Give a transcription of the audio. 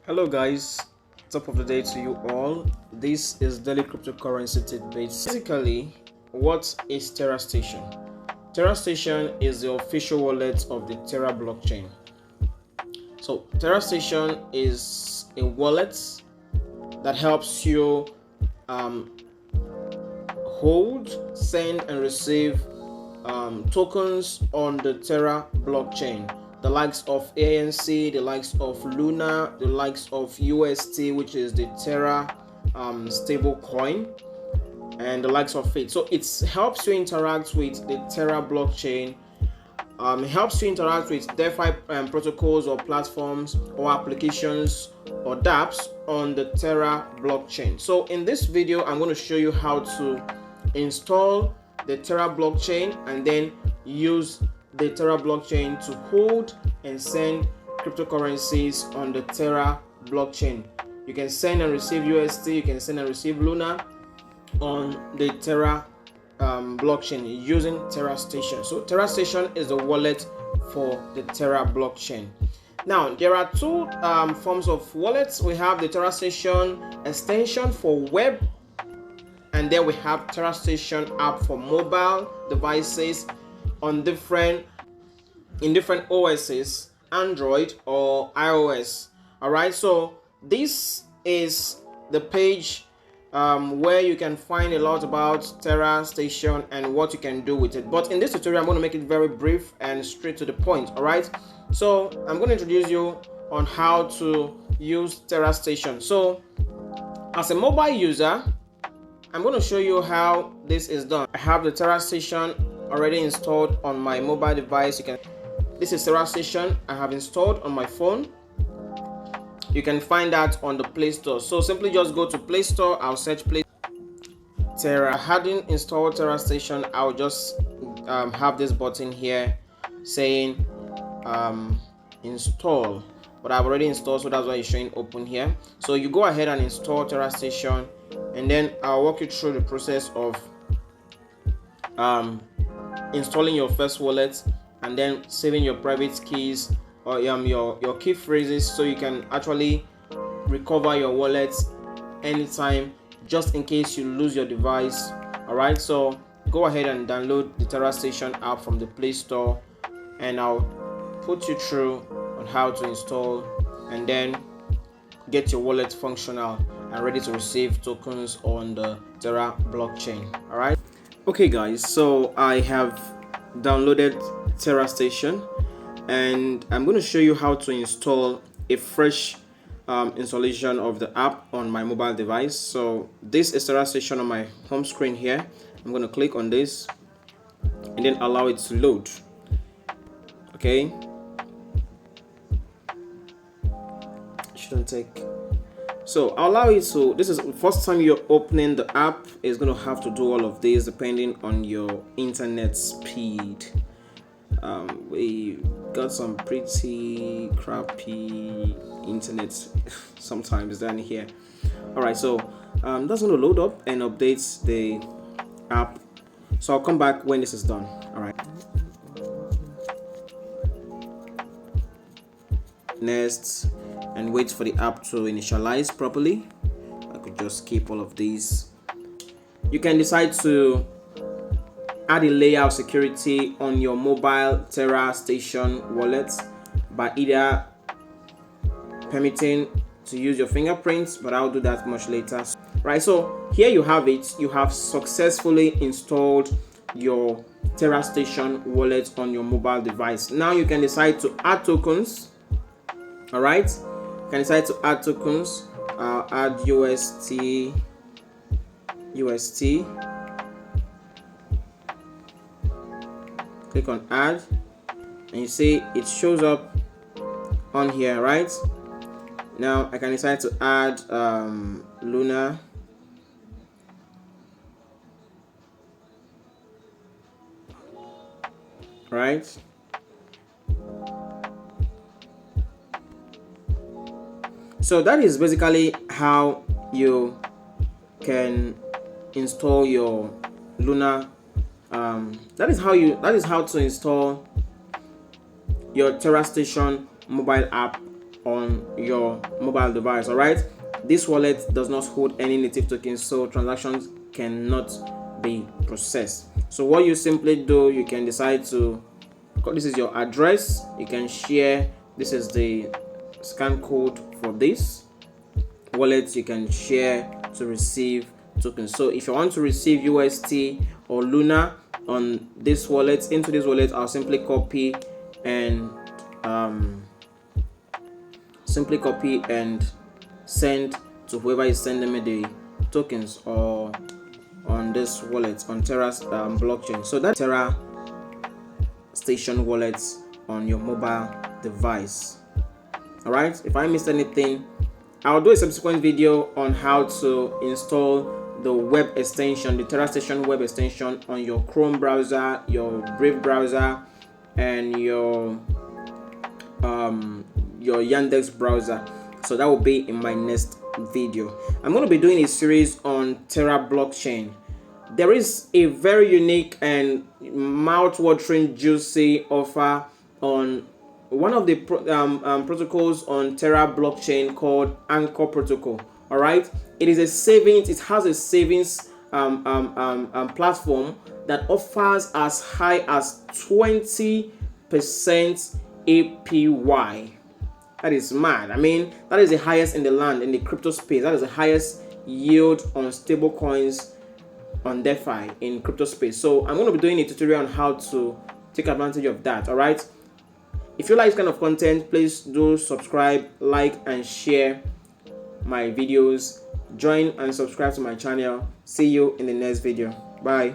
Hello guys, top of the day to you all. This is daily cryptocurrency tidbits. Basically, what is Terra Station? Terra Station is the official wallet of the Terra blockchain. So Terra Station is a wallet that helps you hold, send, and receive tokens on the Terra blockchain. The likes of ANC, the likes of Luna, the likes of UST, which is the Terra stable coin, and the likes of it. So it helps you interact with the Terra blockchain. It helps you interact with DeFi protocols or platforms or applications or dApps on the Terra blockchain. So in this video, I'm going to show you how to install the Terra blockchain and then use the Terra blockchain to hold and send cryptocurrencies on the Terra blockchain. You can send and receive UST, you can send and receive Luna on the Terra blockchain using Terra Station. So Terra Station is the wallet for the Terra blockchain. Now there are two forms of wallets. We have the Terra Station extension for web, and then we have Terra Station app for mobile devices on different OSs, Android or iOS. All right, so this is the page where you can find a lot about Terra Station and what you can do with it. But in this tutorial, I'm going to make it very brief and straight to the point. All right, so I'm going to introduce you on how to use Terra Station. So as a mobile user, I'm going to show you how this is done. I have the Terra Station already installed on my mobile device. This is Terra Station I have installed on my phone. You can find that on the Play Store. So simply just go to Play Store. I'll search Play Terra. Having installed Terra Station, I'll just have this button here saying install. But I've already installed, so that's why it's showing open here. So you go ahead and install Terra Station, and then I'll walk you through the process of installing your first wallet and then saving your private keys or your key phrases, so you can actually recover your wallet anytime, just in case you lose your device. All right, so go ahead and download the Terra Station app from the Play Store, and I'll put you through on how to install and then get your wallet functional and ready to receive tokens on the Terra blockchain. All right, okay guys, so I have downloaded Terra Station and I'm going to show you how to install a fresh installation of the app on my mobile device. So this is Terra Station on my home screen here. I'm going to click on this and then allow it to load. Okay, shouldn't take. So I'll allow you to. This is the first time you're opening the app. It's going to have to do all of this depending on your internet speed. We got some pretty crappy internet sometimes down here. All right, so that's going to load up and updates the app. So I'll come back when this is done. All right. Next, and wait for the app to initialize properly. I could just skip all of these. You can decide to add a layer of security on your mobile Terra Station wallet by either permitting to use your fingerprints, but I'll do that much later. Right, so here you have it. You have successfully installed your Terra Station wallet on your mobile device. Now you can decide to add tokens. All right, you can decide to add tokens. I'll add UST. Click on add, and you see it shows up on here. Right now I can decide to add Luna. Right, so that is basically how you can install your Luna. That is how to install your Terra Station mobile app on your mobile device. All right, this wallet does not hold any native tokens, so transactions cannot be processed. So what you simply do, you can decide to, this is your address, you can share, this is the scan code for this wallet, you can share to receive tokens. So if you want to receive UST or Luna on this wallet, into this wallet, I'll simply copy and send to whoever is sending me the tokens, or on this wallet on Terra's blockchain. So that's Terra Station wallets on your mobile device. All right, if I missed anything, I'll do a subsequent video on how to install the web extension, the Terra Station web extension, on your Chrome browser, your Brave browser, and your Yandex browser. So that will be in my next video. I'm going to be doing a series on Terra blockchain. There is a very unique and mouth-watering, juicy offer on one of the protocols on Terra blockchain called Anchor protocol. All right, it is a savings. It has a savings platform that offers as high as 20% APY. That is mad. I mean, that is the highest in the land, in the crypto space. That is the highest yield on stable coins on DeFi in crypto space. So I'm going to be doing a tutorial on how to take advantage of that. All right, if you like this kind of content, please do subscribe, like, and share my videos. Join and subscribe to my channel. See you in the next video. Bye.